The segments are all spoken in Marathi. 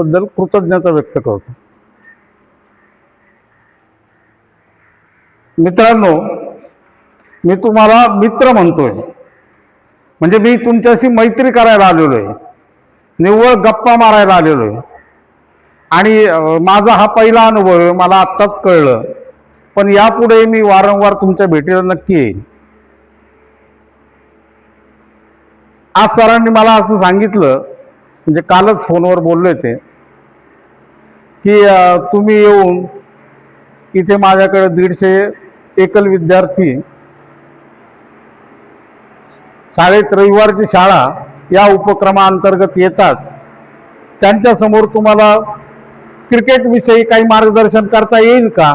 बद्दल कृतज्ञता व्यक्त करतो। मित्रांनो, मी तुम्हाला मित्र म्हणतोय, म्हणजे मी तुमच्याशी मैत्री करायला आलेलो आहे, निव्वळ गप्पा मारायला आलेलो आहे। आणि माझा हा पहिला अनुभव आहे, मला आत्ताच कळलं, पण यापुढे मी वारंवार तुमच्या भेटीला नक्की येईल। आज सरांनी मला असं सांगितलं, म्हणजे कालच फोनवर बोलले ते, की तुम्ही येऊन इथे माझ्याकडे 150 एकल विद्यार्थी शाळेत रविवारची शाळा या उपक्रमाअंतर्गत येतात, त्यांच्यासमोर तुम्हाला क्रिकेट विषयी काही मार्गदर्शन करता येईल का?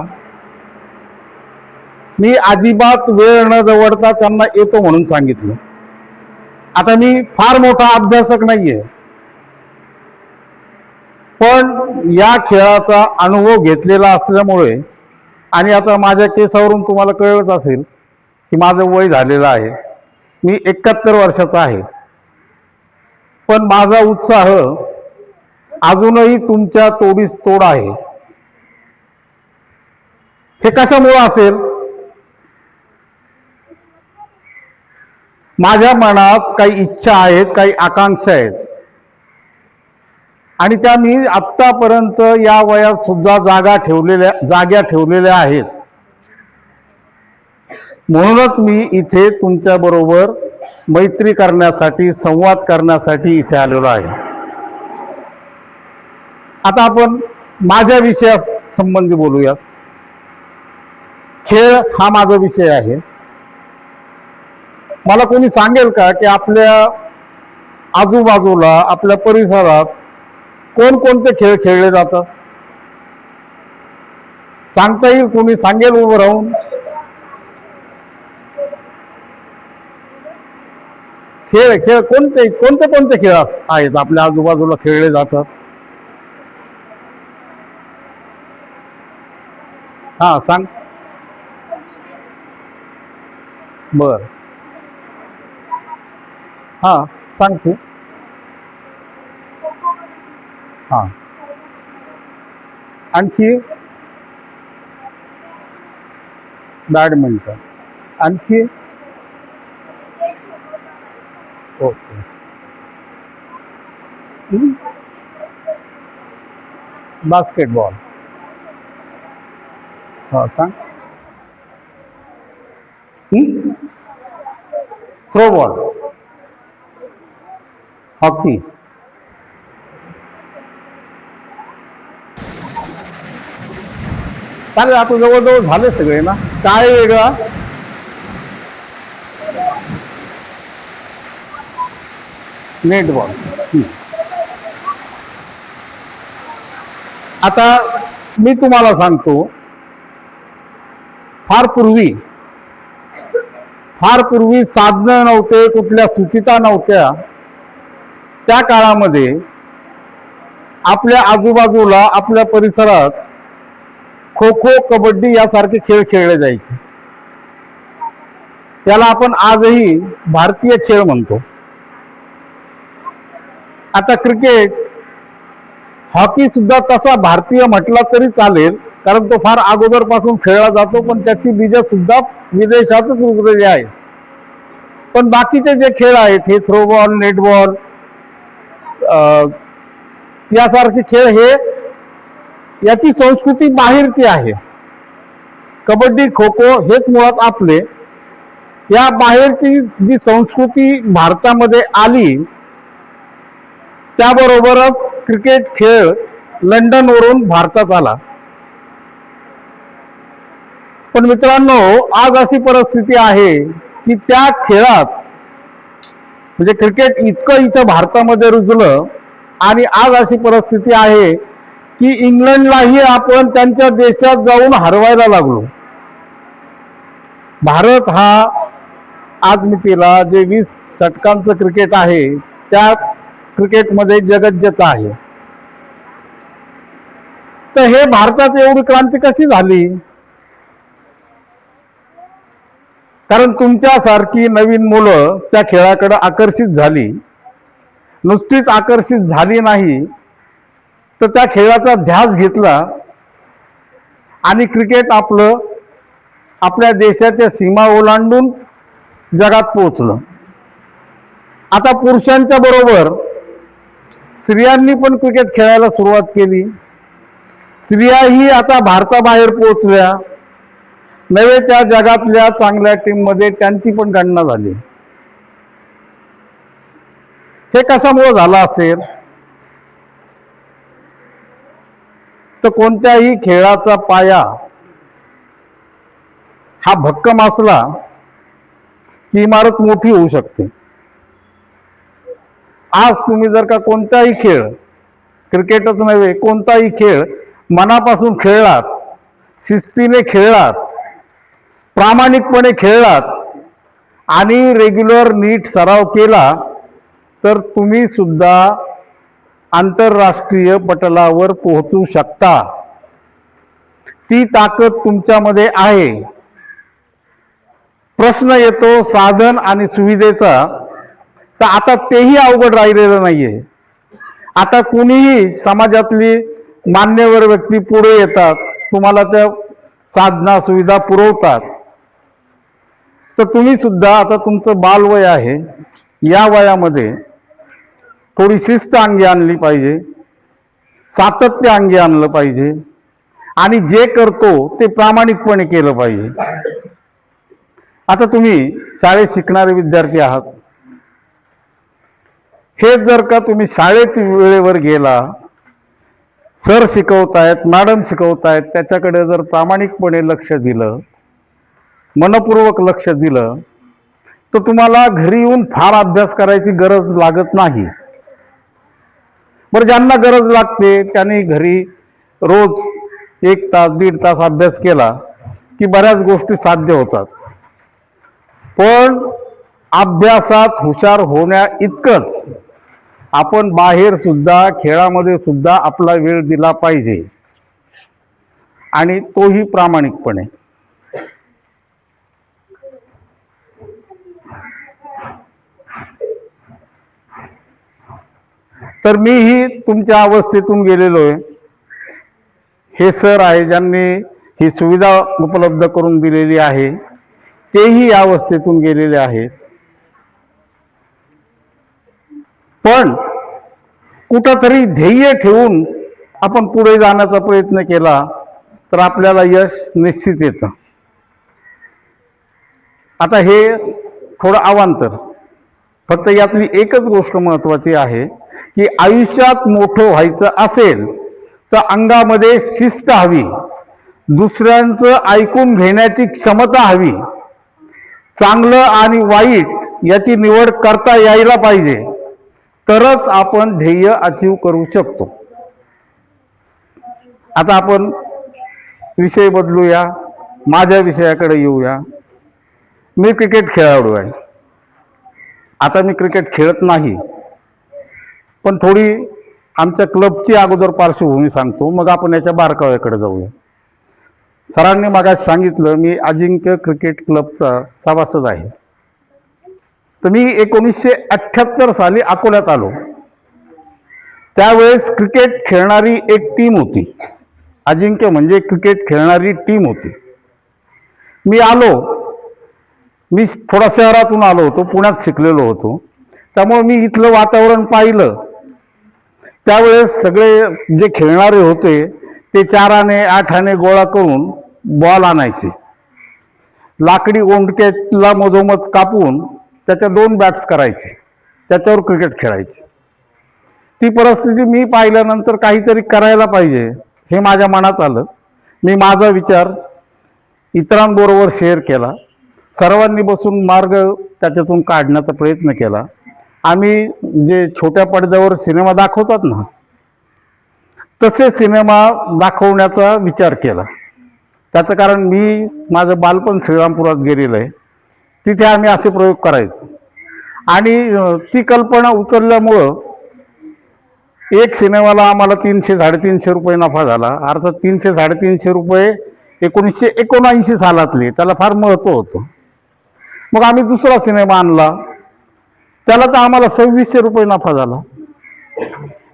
मी अजिबात वेळ न दवडता त्यांना येतो म्हणून सांगितलं। आता मी फार मोठा अभ्यासक नाहीये, पण या खेळाचा अनुभव घेतलेला असल्यामुळे, आणि आता माझ्या केसावरून तुम्हाला कळत असेल की माझं वय झालेलं आहे, मी 71 वर्षाचा आहे, पण माझा उत्साह अजूनही तुमच्या तोडीस तोड आहे। हे कशामुळे असेल? माझ्या मनात काही इच्छा आहेत, काही आकांक्षा आहेत, आणि त्या मी आत्तापर्यंत या वयात सुद्धा जाग्या ठेवलेल्या आहेत। म्हणूनच मी इथे तुमच्या बरोबर मैत्री करण्यासाठी, संवाद करण्यासाठी इथे आलेलो आहे। आता आपण माझ्या विषयासंबंधी बोलूयात। खेळ हा माझा विषय आहे। मला कोणी सांगेल का की आपल्या आजूबाजूला, आपल्या परिसरात कोणकोणते खेळ खेळले जातात? सांगता येईल? कोणी सांगेल उभं राहून? खेळ कोणते कोणते खेळ आहेत आपल्या आजूबाजूला खेळले जातात? हा, सांग। बर, हा, सांग तू। हा, आणखी? बॅडमिंटन। आणखी? ओके। बास्केटबॉल। हा, सांग। थ्रोबॉल। हॉकी। चालेल, आता जवळजवळ झाले सगळे ना? काय वेगळा? नेटबॉल। आता मी तुम्हाला सांगतो, फार पूर्वी साधनं नव्हते, कुठल्या सूचिता नव्हत्या, त्या काळामध्ये आपल्या आजूबाजूला, आपल्या परिसरात खो खो, कबड्डी यासारखे खेळ खेळले जायचे। त्याला आपण आजही भारतीय खेळ म्हणतो। आता क्रिकेट, हॉकी सुद्धा तसा भारतीय म्हटला तरी चालेल, कारण तो फार अगोदरपासून खेळला जातो, पण त्याची बीज सुद्धा विदेशातच उगवलेली आहेत। पण बाकीचे जे खेळ आहेत, हे थ्रोबॉल, नेटबॉल यासारखे खेळ, हे याची संस्कृती बाहेरची आहे। कबड्डी, खो खो हेच मुळात आपले, या बाहेरची जी संस्कृती भारतामध्ये आली, त्याबरोबरच क्रिकेट खेळ लंडनवरून भारतात आला। पण मित्रांनो, आज अशी परिस्थिती आहे की त्या खेळात, म्हणजे क्रिकेट इतकं इथं भारतामध्ये रुजलं, आणि आज अशी परिस्थिती आहे की इंग्लंडलाही आपण त्यांच्या देशात जाऊन हरवायला लागलो। भारत हा आज मितीला जे 20 षटकांचं क्रिकेट आहे, त्या क्रिकेटमध्ये जगज्जेता आहे। तर हे भारतात एवढी क्रांती कशी झाली? कारण तुमच्यासारखी नवीन मुलं त्या खेळाकडे आकर्षित झाली। नुसतीच आकर्षित झाली नाही, तर त्या खेळाचा ध्यास घेतला आणि क्रिकेट आपल्या देशाच्या सीमा ओलांडून जगात पोहोचलं. आता पुरुषांच्या बरोबर स्त्रियांनी पण क्रिकेट खेळायला सुरुवात केली. स्त्रियाही आता भारताबाहेर पोहोचल्या. नव्हे त्या जगातल्या चांगल्या टीममध्ये त्यांची पण गणना झाली. हे कशामुळे झालं असेल? तर कोणत्याही खेळाचा पाया हा भक्कम असला की इमारत मोठी होऊ शकते. आज तुम्ही जर का कोणताही खेळ, क्रिकेटच नव्हे कोणताही खेळ मनापासून खेळलात, शिस्तीने खेळलात, प्रामाणिकपणे खेळलात आणि रेग्युलर नीट सराव केला तर तुम्ही सुद्धा आंतरराष्ट्रीय पटलावर पोहोचू शकता. ती ताकद तुमच्यामध्ये आहे. प्रश्न येतो साधन आणि सुविधेचा, तर आता तेही अवघड राहिलेलं नाहीये. आता कुणीही समाजातली मान्यवर व्यक्ती पुढे येतात, तुम्हाला त्या साधना सुविधा पुरवतात. तर तुम्ही सुद्धा, आता तुमचं बालवय आहे, या वयामध्ये थोडी शिस्त अंगी आणली पाहिजे, सातत्य अंगी आणलं पाहिजे आणि जे करतो ते प्रामाणिकपणे केलं पाहिजे. आता तुम्ही शाळेत शिकणारे विद्यार्थी आहात. हे जर का तुम्ही शाळेत वेळेवर गेला, सर शिकवतायत, मॅडम शिकवतायत, त्याच्याकडे जर प्रामाणिकपणे लक्ष दिलं, मनपूर्वक लक्ष दिलं, तर तुम्हाला घरी येऊन फार अभ्यास करायची गरज लागत नाही. बरं, ज्यांना गरज लागते त्यांनी घरी रोज 1 तास 1.5 तास अभ्यास केला की बऱ्याच गोष्टी साध्य होतात. पण अभ्यासात हुशार होण्या इतकंच आपण बाहेर सुद्धा, खेळामध्ये सुद्धा आपला वेळ दिला पाहिजे आणि तोही प्रामाणिकपणे. तर मीही तुमच्या अवस्थेतून गेलेलो आहे. हे सर आहे ज्यांनी ही सुविधा उपलब्ध करून दिलेली आहे, तेही या अवस्थेतून गेलेले आहेत. पण कुठंतरी ध्येय ठेवून आपण पुढे जाण्याचा प्रयत्न केला तर आपल्याला यश निश्चित येतं. आता हे थोडं अवांतर, फक्त यातली एकच गोष्ट महत्त्वाची आहे की आयुष्यात मोठं व्हायचं असेल तर अंगामध्ये शिस्त हवी, दुसऱ्यांचं ऐकून घेण्याची क्षमता हवी, चांगलं आणि वाईट याची निवड करता यायला पाहिजे, तरच आपण ध्येय अचीव करू शकतो. आता आपण विषय बदलूया, माझ्या विषयाकडे येऊया. मी क्रिकेट खेळाडू आहे. आता मी क्रिकेट खेळत नाही, पण थोडी आमच्या क्लबची अगोदर पार्श्वभूमी सांगतो, मग आपण याच्या बारकाव्याकडे जाऊया. सरांनी मागास सांगितलं मी अजिंक्य क्रिकेट क्लबचा सभासद आहे. तर मी 1978 साली अकोल्यात आलो. त्यावेळेस क्रिकेट खेळणारी एक टीम होती. अजिंक्य म्हणजे क्रिकेट खेळणारी टीम होती. मी थोडा शहरातून आलो होतो, पुण्यात शिकलेलो होतो, त्यामुळे मी इथलं वातावरण पाहिलं. त्यावेळेस सगळे जे खेळणारे होते ते 4 आणे 8 आणे गोळा करून बॉल आणायचे, लाकडी ओंडक्याला मधोमध कापून त्याच्या 2 बॅट्स करायचे, त्याच्यावर क्रिकेट खेळायचे. ती परिस्थिती मी पाहिल्यानंतर काहीतरी करायला पाहिजे हे माझ्या मनात आलं. मी माझा विचार इतरांबरोबर शेअर केला. सर्वांनी बसून मार्ग त्याच्यातून काढण्याचा प्रयत्न केला. आम्ही जे छोट्या पडद्यावर सिनेमा दाखवतात ना, तसे सिनेमा दाखवण्याचा विचार केला. त्याचं कारण मी माझं बालपण श्रीरामपुरात गेलेलं आहे. तिथे आम्ही असे प्रयोग करायचो आणि ती कल्पना उचलल्यामुळं एक सिनेमाला आम्हाला 300-350 रुपये नफा झाला. अर्थात 300-350 रुपये 1979 सालातले, त्याला फार महत्त्व होतं. मग आम्ही दुसरा सिनेमा आणला, त्याला तर आम्हाला 2600 रुपये नफा झाला.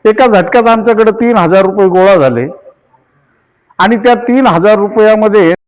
एका झटक्यात आमच्याकडे 3,000 रुपये गोळा झाले आणि त्या 3,000 रुपयामध्ये